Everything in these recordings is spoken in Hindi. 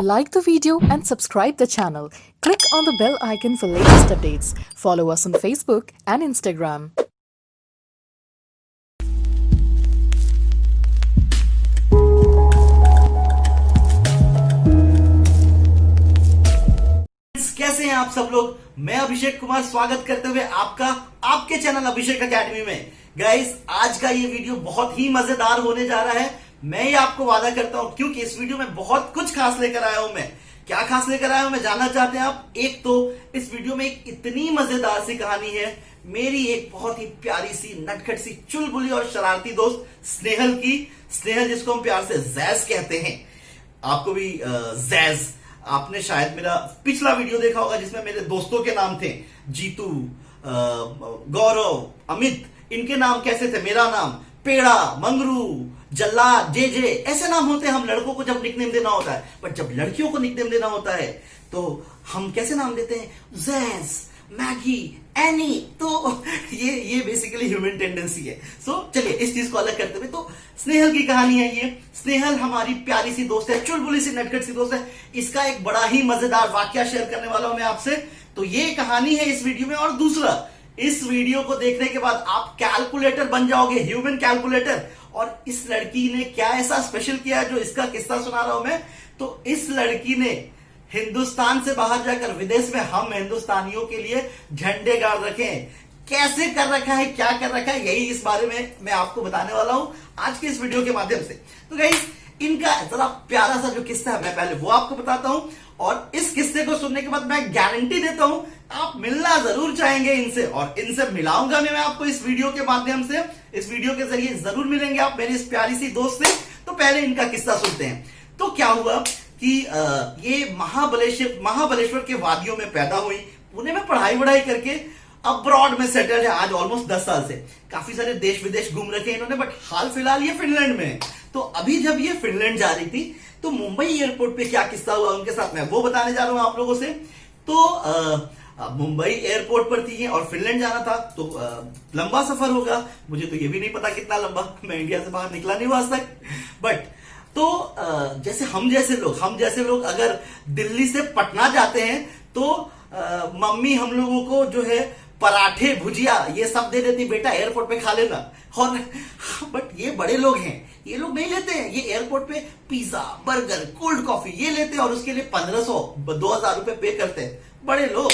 Like the video and subscribe the channel. Click on the bell icon for latest updates. Follow us on Facebook and Instagram. कैसे हैं आप सब लोग। मैं अभिषेक कुमार स्वागत करते हुए आपका आपके चैनल अभिषेक एकेडमी में। गाइस, आज का ये वीडियो बहुत ही मजेदार होने जा रहा है। मैं ये आपको वादा करता हूं क्योंकि इस वीडियो में बहुत कुछ खास लेकर आया हूं। मैं क्या खास लेकर आया हूं मैं जानना चाहते हैं आप। एक तो इस वीडियो में एक इतनी मजेदार सी कहानी है मेरी एक बहुत ही प्यारी सी नटखट सी चुलबुली और शरारती दोस्त स्नेहल की। स्नेहल जिसको हम प्यार से जैज कहते हैं। आपको भी जैज, आपने शायद मेरा पिछला वीडियो देखा होगा जिसमें मेरे दोस्तों के नाम थे जीतू, गौरव, अमित। इनके नाम कैसे थे? मेरा नाम पेड़ा, मंगरू, जल्लाद, जे ऐसे नाम होते हैं हम लड़कों को जब निकनेम देना होता है। बट जब लड़कियों को निकनेम देना होता है तो हम कैसे नाम देते हैं? Jazz, Maggi, any. तो ये बेसिकली ह्यूमन टेंडेंसी है। सो चलिए इस चीज को अलग करते हुए तो स्नेहल की कहानी है ये। स्नेहल हमारी प्यारी सी दोस्त है, चुलबुली सी नटखट सी दोस्त है। इसका एक बड़ा ही मजेदार वाकया शेयर करने वाला हूं मैं आपसे। तो ये कहानी है इस वीडियो में। और दूसरा, इस वीडियो को देखने के बाद आप कैलकुलेटर बन जाओगे, ह्यूमन कैलकुलेटर। और इस लड़की ने क्या ऐसा स्पेशल किया है जो इसका किस्सा सुना रहा हूं मैं। तो इस लड़की ने हिंदुस्तान से बाहर जाकर विदेश में हम हिंदुस्तानियों के लिए झंडे गाड़ रखे हैं। कैसे कर रखा है, क्या कर रखा है, यही इस बारे में मैं आपको बताने वाला हूं आज के इस वीडियो के माध्यम से। तो गाइस, इनका जरा प्यारा सा जो किस्सा है मैं पहले वो आपको बताता हूं। और इस किस्से को सुनने के बाद मैं गारंटी देता हूं आप मिलना जरूर चाहेंगे इनसे। और इनसे मिलाऊंगा मैं आपको इस वीडियो के माध्यम से। इस वीडियो के जरिए जरूर मिलेंगे आप मेरी इस प्यारी सी दोस्त से। तो पहले इनका किस्सा सुनते हैं। तो क्या हुआ कि ये महाबलेश्वर के वादियों में पैदा हुई, पुणे में पढ़ाई वढ़ाई करके अब्रॉड में सेटल है आज ऑलमोस्ट 10 साल से। काफी सारे देश विदेश घूम रखे हैं इन्होंने। बट हाल फिलहाल ये फिनलैंड में है। तो अभी जब ये फिनलैंड जा रही थी तो मुंबई एयरपोर्ट पे क्या किस्सा हुआ उनके साथ मैं वो बताने जा रहा हूं आप लोगों से। तो मुंबई एयरपोर्ट पर थी और फिनलैंड जाना था। तो लंबा सफर होगा, मुझे तो ये भी नहीं पता कितना लंबा, मैं इंडिया से बाहर निकला नहीं हुआ आज तक। बट तो जैसे हम जैसे लोग अगर दिल्ली से पटना जाते हैं तो मम्मी हम लोगों को जो है पराठे, भुजिया ये सब दे देती, बेटा एयरपोर्ट पे खा लेना। और बट ये बड़े लोग हैं, ये लोग नहीं लेते हैं। ये एयरपोर्ट पे पिज्जा, बर्गर, कोल्ड कॉफी ये लेते हैं और उसके लिए 1500-2000 रुपए पे करते हैं बड़े लोग।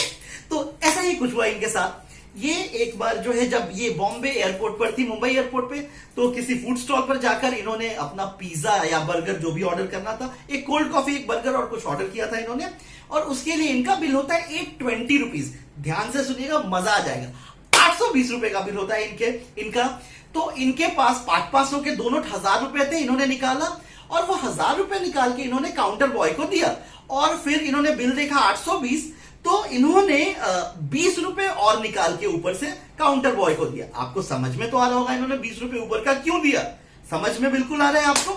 तो ऐसा ही कुछ हुआ इनके साथ। ये एक बार जो है जब ये बॉम्बे एयरपोर्ट पर थी, मुंबई एयरपोर्ट पे, तो किसी फूड स्टॉल पर जाकर इन्होंने अपना पिज्जा या बर्गर जो भी ऑर्डर करना था, एक कोल्ड कॉफी, एक बर्गर और कुछ ऑर्डर किया था इन्होंने। और उसके लिए इनका बिल होता है 820 रुपीज। ध्यान से सुनिएगा, मजा आ जाएगा। 820 रुपए का बिल होता है इनका। तो इनके पास 500 के दोनों 1000 रुपए थे, इन्होंने निकाला और वो 1000 रुपए निकाल के इन्होंने काउंटर बॉय को दिया। और फिर इन्होंने बिल देखा 820, तो इन्होंने 20 रुपए और निकाल के ऊपर से काउंटर बॉय को दिया। आपको समझ में तो आ रहा होगा इन्होंने 20 रुपए ऊपर का क्यों दिया। समझ में बिल्कुल आ रहा है आपको।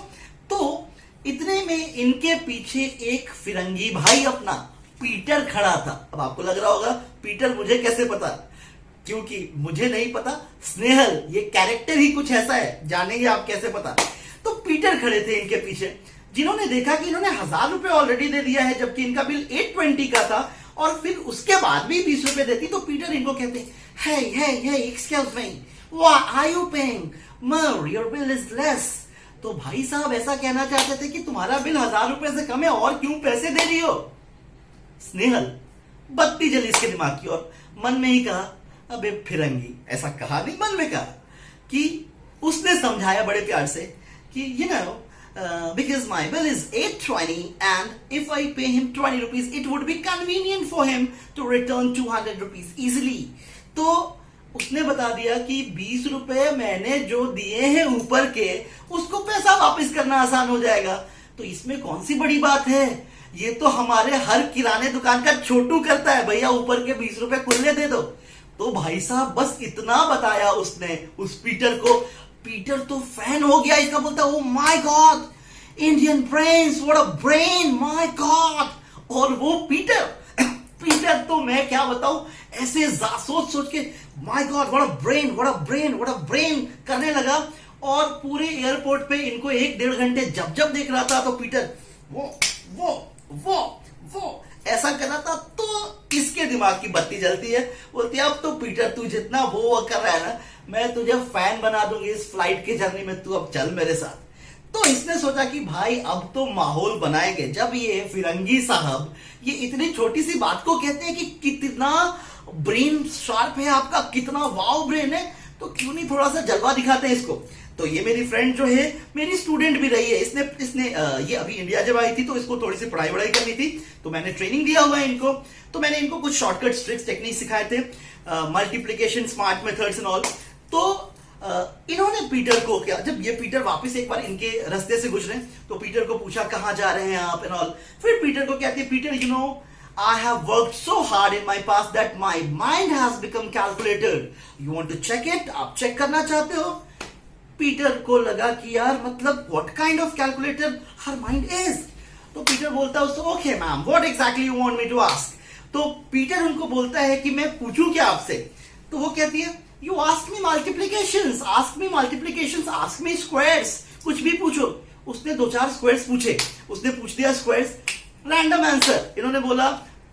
तो इतने में इनके पीछे एक फिरंगी भाई अपना पीटर खड़ा था। अब आपको लग रहा होगा पीटर मुझे कैसे पता, क्योंकि मुझे नहीं पता, स्नेहल ये कैरेक्टर ही कुछ ऐसा है, जानेंगे आप कैसे पता। तो पीटर खड़े थे इनके पीछे, जिन्होंने देखा कि इन्होंने 1000 रुपए ऑलरेडी दे दिया है जबकि इनका बिल 820 का था और फिर उसके बाद भी 20 रुपए देती। तो पीटर इनको कहते, hey, excuse me, what are you paying? More, your bill is less. तो भाई साहब ऐसा कहना चाहते थे कि तुम्हारा बिल 1000 रुपए से कम है और क्यों पैसे दे रही हो। स्नेहल बत्ती जली इसके दिमाग की और मन में ही कहा, अबे फिरंगी। ऐसा कहा नहीं, मन में कहा कि उसने समझाया बड़े प्यार से कि you know, because my bill is 820 and if I pay him 20 rupees it would be convenient for him to return 200 rupees easily. तो उसने बता दिया कि 20 रुपए मैंने जो दिए हैं ऊपर के उसको पैसा वापस करना आसान हो जाएगा। तो इसमें कौन सी बड़ी बात है, ये तो हमारे हर किराने दुकान का छोटू करता है, भैया ऊपर के 20 रुपए खुले दे दो। तो भाई साहब बस इतना बताया उसने उस पीटर को। पीटर तो फैन हो गया इसका, बोलता oh my God, Indian brains, what a brain, my God. और वो पीटर तो मैं क्या बताऊं, ऐसे सोच के my God what a brain, what a brain, what a brain करने लगा। और पूरे एयरपोर्ट पे इनको 1-1.5 घंटे जब देख रहा था तो पीटर वो ऐसा कर रहा था, तो इसके दिमाग की बत्ती जलती है। बोलती है अब तो पीटर तू जितना वो कर रहा है ना, मैं तुझे फैन बना दूंगी इस फ्लाइट की जर्नी में, तू अब चल मेरे साथ। तो इसने सोचा कि भाई अब तो माहौल बनाएंगे। जब ये फिरंगी साहब ये इतनी छोटी सी बात को कहते हैं कि कितना ब्रेन शार्प है आपका, कितना वाव ब्रेन है, तो क्यों नहीं थोड़ा सा जलवा दिखाते हैं इसको। तो ये मेरी फ्रेंड जो है, मेरी स्टूडेंट भी रही है, इसने ये अभी इंडिया जब आई थी तो इसको थोड़ी सी पढ़ाई वढ़ाई करनी थी, तो मैंने ट्रेनिंग दिया हुआ है इनको। तो मैंने इनको कुछ शॉर्टकट ट्रिक्स टेक्निक सिखाए थे, multiplication smart methods and all. तो इन्होंने पीटर को क्या, जब ये पीटर वापस एक बार इनके रास्ते से गुजरे तो पीटर को पूछा कहां जा रहे हैं आप एंड ऑल। फिर पीटर को कहती है, Peter you know I have worked so hard in my past that my mind has become calculated. You want to check it? आप चेक करना चाहते हो? पीटर को लगा कि यार मतलब what kind of calculator her mind is? तो पीटर बोलता है उसको, okay ma'am, what exactly you want me to ask? तो पीटर उनको बोलता है कि मैं पूछूं क्या आपसे? तो वो कहती है, you ask me multiplications, ask me multiplications, ask me squares, कुछ भी पूछो। उसने 2-4 स्क्वायर्स पूछे, उसने पूछ दिया स्क्वायर्स, रैंडम आंसर। इन्होंने बोला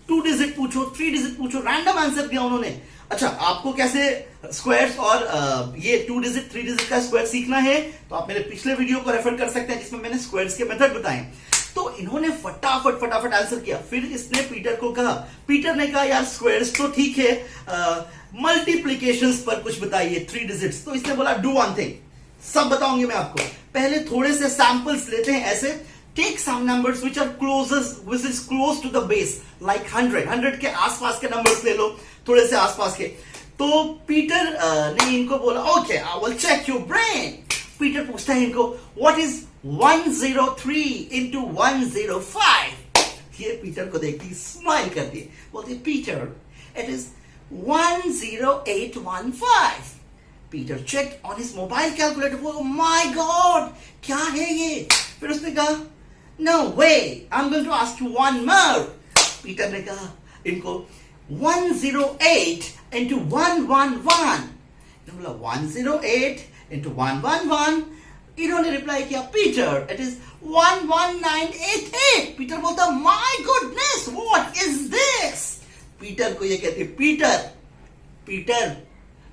2 डिजिट पूछो, 3 डिजिट पूछो, रैंडम आंसर दिया उन्होंने। अच्छा, आपको कैसे स्क्वायर्स और ये 2 डिजिट 3 डिजिट का स्क्वायर सीखना है तो आप मेरे पिछले वीडियो को रेफर कर सकते हैं जिसमें मैंने स्क्वायर्स के मेथड बताए। तो इन्होंने फटाफट आंसर किया। फिर इसने पीटर को कहा, पीटर ने कहा यार स्क्वायर्स तो ठीक है, मल्टीप्लीकेशंस पर कुछ बताइए 3 डिजिट्स। तो इसने बोला डू वन थिंग, सब बताऊंगी मैं आपको, पहले थोड़े से सैंपल्स लेते हैं। ऐसे take some numbers which is close to the base like 100 के आसपास के नंबर्स ले लो, थोड़े से आसपास के। तो पीटर ने इनको बोला okay I will check your brain. Peter पूछता है इनको व्हाट इज 103 into 105? ये पीटर को देखती स्माइल करती है, बोलती Peter it is 10815। Peter check on his mobile calculator, oh my God, क्या है ये? फिर उसने कहा no way, I'm going to ask you one more. Peter ने कहा इनको 108 into 111। इन्होंने बोला 108 into 111। इन्होंने रिप्लाई किया पीटर इट इज 11988। पीटर बोलता my goodness, what is this? Peter को ये कहती Peter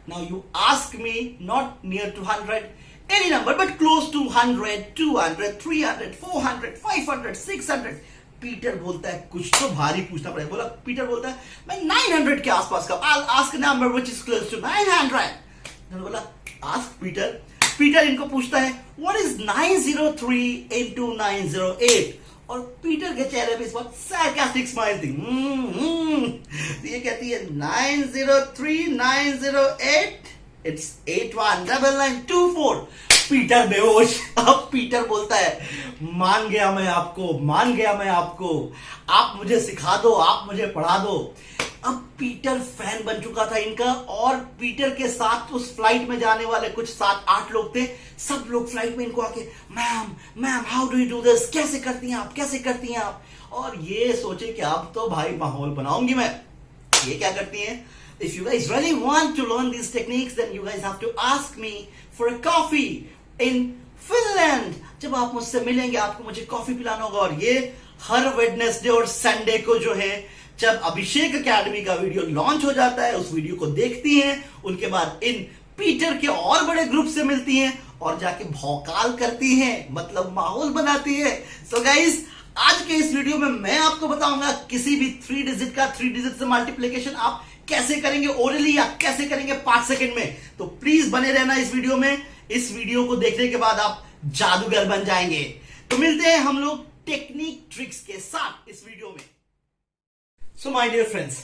now you ask me not near to 100 any number but close to 100, 200, 300, 400, 500, 600। Peter बोलता है कुछ तो भारी पूछना पड़ेगा। बोला पीटर बोलता है मैं 900 के आसपास का, I'll ask a number which is close to 900। बोला ask पीटर। पीटर इनको पूछता है what is 903 into 908? और पीटर के चेहरे पे इस बार sarcastic स्माइल थी। ये कहती है 903 908 It's 819924। पीटर बेहोश। अब पीटर बोलता है मान गया मैं आपको, आप मुझे सिखा दो, आप मुझे पढ़ा दो। अब पीटर फैन बन चुका था इनका, और पीटर के साथ उस फ्लाइट में जाने वाले कुछ 7-8 लोग थे। सब लोग फ्लाइट में इनको आके ma'am how do you do this, कैसे करती हैं आप? और ये सोचे कि अब तो भाई माहौल बनाऊंगी मैं। ये क्या करती हैं, if you guys really want to learn these techniques then you guys have to ask me for a coffee in Finland। जब आप मुझसे मिलेंगे आपको मुझे कॉफी पिलाना होगा। और ये हर वेडनेसडे और संडे को जो है, जब अभिषेक एकेडमी का वीडियो लॉन्च हो जाता है, उस वीडियो को देखती हैं, उनके बाद इन पीटर के और बड़े ग्रुप से मिलती हैं और जाके भौकाल करती हैं, मतलब माहौल बनाती है। सो गाइस, आज के इस वीडियो में मैं आपको बताऊंगा किसी भी 3 डिजिट से मल्टीप्लीकेशन आप कैसे करेंगे ओरली या कैसे करेंगे 5 सेकंड में। तो प्लीज बने रहना इस वीडियो में। इस वीडियो को देखने के बाद आप जादूगर बन जाएंगे। तो मिलते हैं हम लोग टेक्निक ट्रिक्स के साथ इस वीडियो में। सो माय डियर फ्रेंड्स,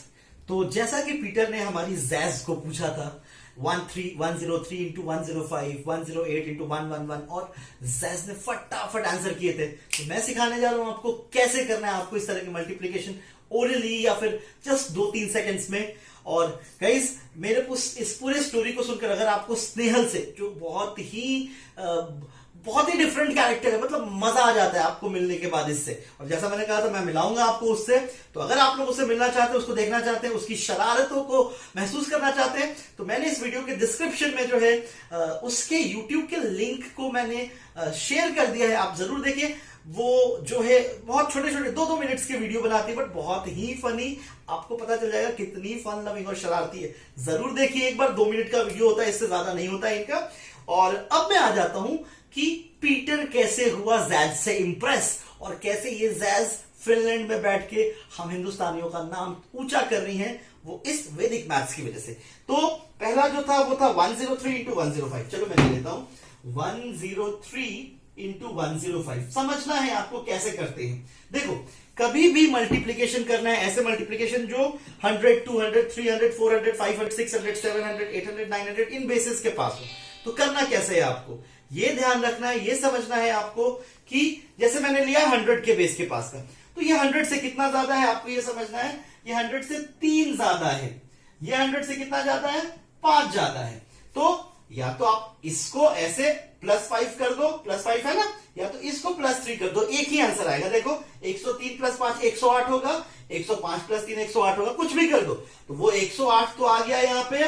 तो जैसा कि पीटर ने हमारी जैज को पूछा था 103 into 105, 108 into 111, और जैज ने फटाफट आंसर किए थे। तो मैं सिखाने जा रहा हूं आपको कैसे करना है आपको इस तरह की मल्टीप्लीकेशन ओरली या फिर जस्ट 2-3 सेकंड्स में। और गाइस, मेरे को इस पूरे स्टोरी को सुनकर अगर आपको स्नेहल से, जो बहुत ही डिफरेंट कैरेक्टर है, मतलब मजा आ जाता है आपको मिलने के बाद इससे। और जैसा मैंने कहा था मैं मिलाऊंगा आपको उससे। तो अगर आप लोग उससे मिलना चाहते हैं, उसको देखना चाहते हैं, उसकी शरारतों को महसूस करना चाहते हैं, तो मैंने इस वीडियो के डिस्क्रिप्शन में जो है उसके यूट्यूब के लिंक को मैंने शेयर कर दिया है, आप जरूर देखिए। वो जो है बहुत छोटे छोटे 2-2 मिनट्स के वीडियो बनाती है, बट बहुत ही फनी। आपको पता चल जाएगा कितनी फन लविंग और शरारती है। जरूर देखिए एक बार, 2 मिनट का वीडियो होता है, इससे ज्यादा नहीं होता है इनका। और अब मैं आ जाता हूं कि पीटर कैसे हुआ जैज से इंप्रेस, और कैसे ये जैज फिनलैंड में बैठ के हम हिंदुस्तानियों का नाम ऊंचा कर रही हैं, वो इस वैदिक मैथ्स की वजह से। तो पहला जो था वो था 103 इंटू 105। चलो मैं ले लेता हूं 103 इंटू 105। समझना है आपको कैसे करते हैं। देखो, कभी भी मल्टीप्लीकेशन करना है, ऐसे मल्टीप्लीकेशन जो 100, 200, 300, 400, 500, 600, 700, 800, 900 इन बेसिस के पास हो, तो करना कैसे है आपको ये ध्यान रखना है, ये समझना है आपको कि जैसे मैंने लिया 100 के बेस के पास का, तो ये 100 से कितना ज्यादा है आपको ये समझना है। ये 100 से 3 ज्यादा है, ये 100 से कितना ज्यादा है, 5 ज्यादा है। तो या तो आप इसको ऐसे +5 कर दो, +5 है ना, या तो इसको +3 कर दो, एक ही आंसर आएगा। देखो 103 + 5 108 होगा, 105 + 3 108 होगा, कुछ भी कर दो। तो वो 108 तो आ गया यहां पे,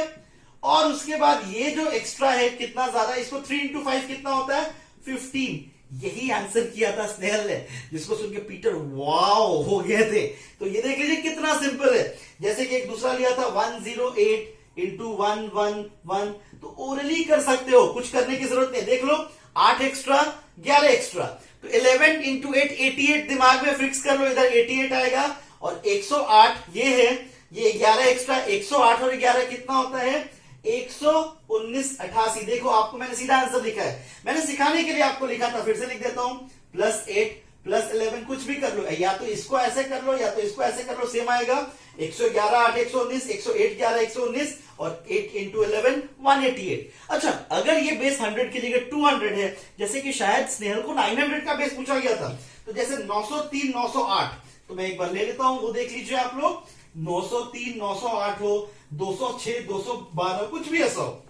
और उसके बाद ये जो एक्स्ट्रा है कितना ज्यादा, इसको 3 इंटू 5 कितना होता है, 15। यही आंसर किया था स्नेहल ने, जिसको सुन के पीटर वाओ हो गए थे। तो ये देख लीजिए कितना सिंपल है। जैसे कि एक दूसरा लिया था 108 इंटू 111, तो ओरली कर सकते हो, कुछ करने की जरूरत नहीं। देख लो 8 एक्स्ट्रा 11 एक्स्ट्रा, तो 11 इंटू 8 88 दिमाग में फिक्स कर लो, इधर 88 आएगा। और 108 ये है, ये 11 एक्स्ट्रा, 108 और 11 कितना होता है, 119 88। देखो आपको मैंने सीधा आंसर लिखा है, मैंने सिखाने के लिए आपको लिखा था, फिर से लिख देता हूं +8 +11, कुछ भी कर लो, या तो इसको ऐसे कर लो या तो इसको ऐसे कर लो, सेम आएगा। 111 8 119, 108 11 119, और 8 इंटू 11 188। अच्छा, अगर ये बेस 100 की जगह 200 है, जैसे कि शायद स्नेहल को 900 का बेस पूछा गया था, तो जैसे 903 908, तो मैं एक बार ले लेता हूं, वो देख लीजिए आप लोग। 903 908 हो, 206 212, कुछ भी ऐसा हो,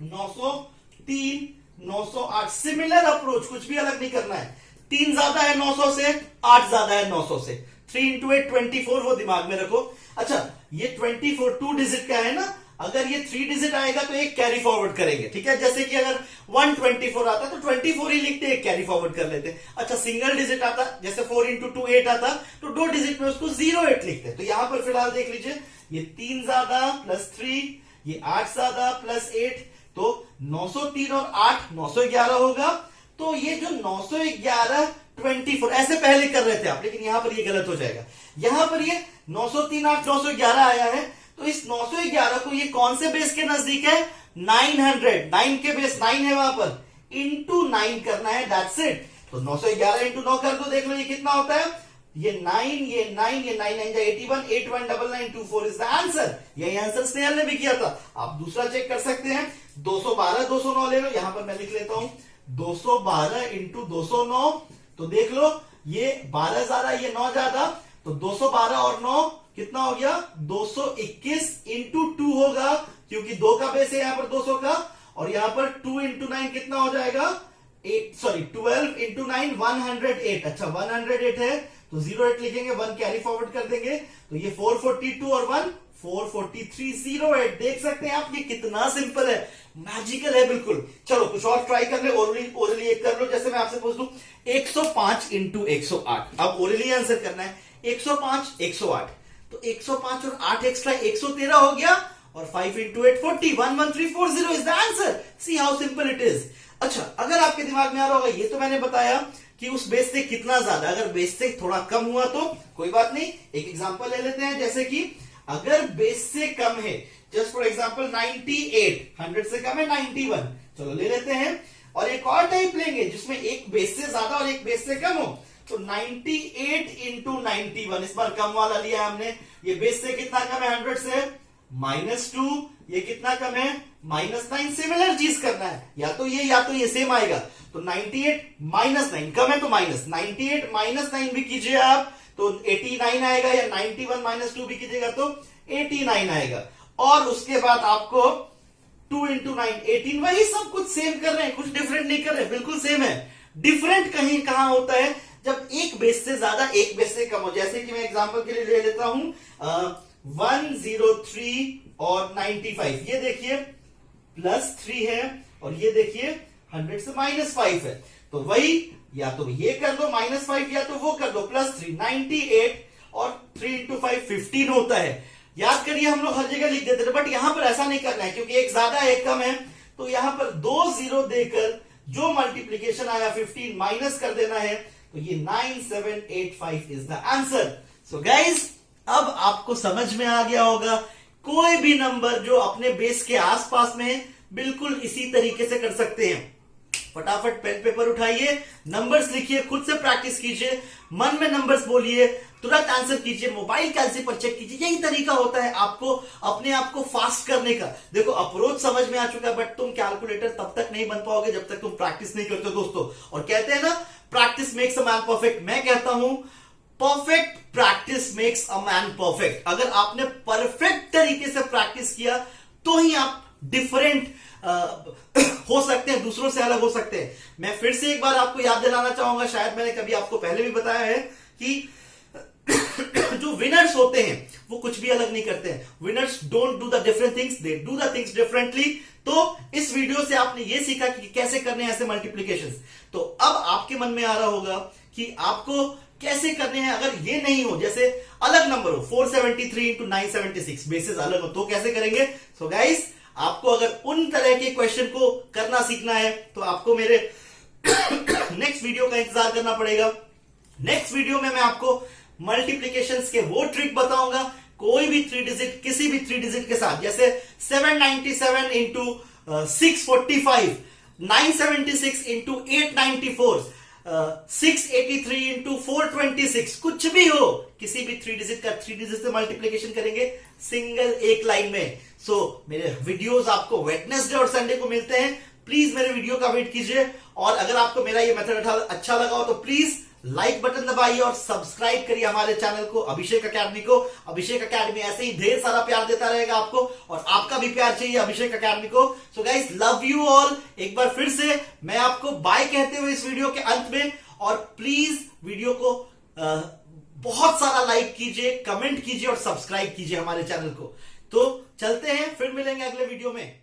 903 908, सिमिलर अप्रोच, कुछ भी अलग नहीं करना है। 3 ज्यादा है 900 से, 8 ज्यादा है 900 से, 3 इंटू 8 24, वो दिमाग में रखो। अच्छा, ये 24 2 डिजिट का है ना, अगर ये 3 डिजिट आएगा तो एक कैरी फॉरवर्ड करेंगे, ठीक है। जैसे कि अगर 124 आता तो 24 ही लिखते, एक कैरी फॉरवर्ड कर लेते। अच्छा, सिंगल डिजिट आता, जैसे 4 इंटू 2 8 आता, तो 2 डिजिट में उसको 08 लिखते। तो यहां पर फिलहाल देख लीजिए, ये 3 ज्यादा +3, ये 8 ज्यादा +8, तो 903 और 8 911 होगा। तो ये जो 911 24 ऐसे पहले कर रहे थे आप, लेकिन यहां पर ये गलत हो जाएगा। यहां पर ये 903 8 911 आया है, तो इस 911 को ये कौन से बेस के नजदीक है, 900, 9 के बेस 9 है वहां पर, इंटू 9 करना है, दैट्स इट। तो 911 इंटू 9 कर दो, देख लो ये कितना होता है, ये 9 ये 9 ये 9 9 81 819924 इज द आंसर। यही आंसर स्नेहल ने भी किया था। आप दूसरा चेक कर सकते हैं, 212 209 ले लो, यहां पर मैं लिख लेता हूं 212 इंटू 209, तो देख लो ये 12 ज्यादा ये 9 ज्यादा, तो 212 और 9 कितना हो गया, 221 इंटू 2 होगा, क्योंकि 2 का बेस है यहां पर 200 का, और यहां पर 2 इंटू 9 कितना हो जाएगा, 12 इंटू 9 108। अच्छा, 108 है तो 08 लिखेंगे, 1 कैरी फॉरवर्ड कर देंगे, तो ये 442 और 1 443 08। देख सकते हैं आप, ये कितना सिंपल है, मैजिकल है बिल्कुल। चलो कुछ और ट्राई कर ले, ओरली एक कर लो। जैसे मैं आपसे पूछ दूं 105 इंटू 108, अब ओरली आंसर करना है। 105 108, तो 105 और 8 एक्स्ट्रा 113 हो गया, और 5 into 8 40, 11340 is the answer. See how simple it is. अच्छा, अगर आपके दिमाग में आ रहा होगा, ये तो मैंने बताया कि उस बेस से कितना ज्यादा, अगर बेस से थोड़ा कम हुआ तो कोई बात नहीं, एक एग्जांपल ले लेते हैं। जैसे कि अगर बेस से कम है, जस्ट फॉर एग्जांपल 98, 100 से कम है 91, चलो ले लेते हैं। और एक और टाइप लेंगे जिसमें एक बेस से ज्यादा और एक बेस से कम हो, तो 98 इंटू 91, इस बार कम वाला लिया हमने। ये बेस से कितना कम है, 100 से -2, ये कितना कम है, -9। सिमिलर चीज करना है, या तो ये सेम आएगा। तो 98 -9 कम है, तो -98 -9 भी कीजिए आप, तो 89 आएगा, या 91 -2 भी कीजिएगा तो 89 आएगा। और उसके बाद आपको 2 इंटू 9 18, वही सब कुछ सेम कर रहे हैं, कुछ डिफरेंट नहीं कर रहे, बिल्कुल सेम है। डिफरेंट कहीं कहां होता है, जब एक बेस से ज्यादा एक बेस से कम हो। जैसे कि मैं एग्जांपल के लिए ले लेता हूं 103 और 95, ये देखिए +3 है, और ये देखिए 100 से -5 है। तो वही या तो ये कर दो -5 या तो वो कर दो +3 98 और 3 × 5 15 होता है। याद करिए हम लोग हर जगह लिख देते थे, बट यहां पर ऐसा नहीं करना है क्योंकि एक ज्यादा है एक कम है, तो यहां पर 2 0 देकर जो मल्टीप्लीकेशन आया 15 माइनस कर देना है, तो ये 9785 is the answer. So guys अब आपको समझ में आ गया होगा, कोई भी नंबर जो अपने बेस के आसपास में है बिल्कुल इसी तरीके से कर सकते हैं। फटाफट पेन पेपर उठाइए, नंबर्स लिखिए, खुद से प्रैक्टिस कीजिए, मन में नंबर्स बोलिए, तुरंत आंसर कीजिए, मोबाइल कैलसी पर चेक कीजिए। यही तरीका होता है आपको अपने आप को फास्ट करने का। देखो अप्रोच समझ में आ चुका है, बट तुम कैलकुलेटर तब तक नहीं बन पाओगे जब तक तुम प्रैक्टिस नहीं करते हो दोस्तों। और कहते हैं ना practice makes a man perfect, मैं कहता हूं perfect practice makes a man perfect. अगर आपने परफेक्ट तरीके से प्रैक्टिस किया तो ही आप डिफरेंट हो सकते हैं, दूसरों से अलग हो सकते हैं। मैं फिर से एक बार आपको याद दिलाना चाहूंगा, शायद मैंने कभी आपको पहले भी बताया है कि जो विनर्स होते हैं वो कुछ भी अलग नहीं करते हैं। Winners don't do the different things, they do the things differently. तो इस वीडियो से आपने ये सीखा कि कैसे करने हैं ऐसे मल्टीप्लीकेशंस। तो अब आपके मन में आ रहा होगा कि आपको कैसे करने हैं अगर ये नहीं हो, जैसे अलग नंबर हो 473 × 976 बेसिस अलग हो, तो कैसे करेंगे। सो गाइस आपको अगर उन तरह के क्वेश्चन को करना सीखना है तो आपको मेरे नेक्स्ट वीडियो का इंतजार करना पड़ेगा। नेक्स्ट वीडियो में मैं आपको मल्टीप्लीकेशंस के वो ट्रिक बताऊंगा, कोई भी 3 डिजिट किसी भी 3 डिजिट के साथ, जैसे 797 × 645, 976 × 894, 683 × 426, कुछ भी हो, किसी भी 3 डिजिट का 3 डिजिट से मल्टीप्लीकेशन करेंगे सिंगल एक लाइन में। सो मेरे वीडियोस आपको वेडनेसडे और संडे को मिलते हैं। प्लीज मेरे वीडियो का वेट कीजिए, और अगर आपको मेरा ये मेथड अच्छा लगा हो तो प्लीज लाइक बटन दबाइए और सब्सक्राइब करिए हमारे चैनल को, अभिषेक अकेडमी को। अभिषेक अकेडमी ऐसे ही ढेर सारा प्यार देता रहेगा आपको, और आपका भी प्यार चाहिए अभिषेक अकेडमी को। So guys love you all. एक बार फिर से मैं आपको बाय कहते हुए इस वीडियो के अंत में, और प्लीज वीडियो को बहुत सारा लाइक कीजिए, कमेंट कीजिए और सब्सक्राइब कीजिए हमारे चैनल को। तो चलते हैं, फिर मिलेंगे अगले वीडियो में।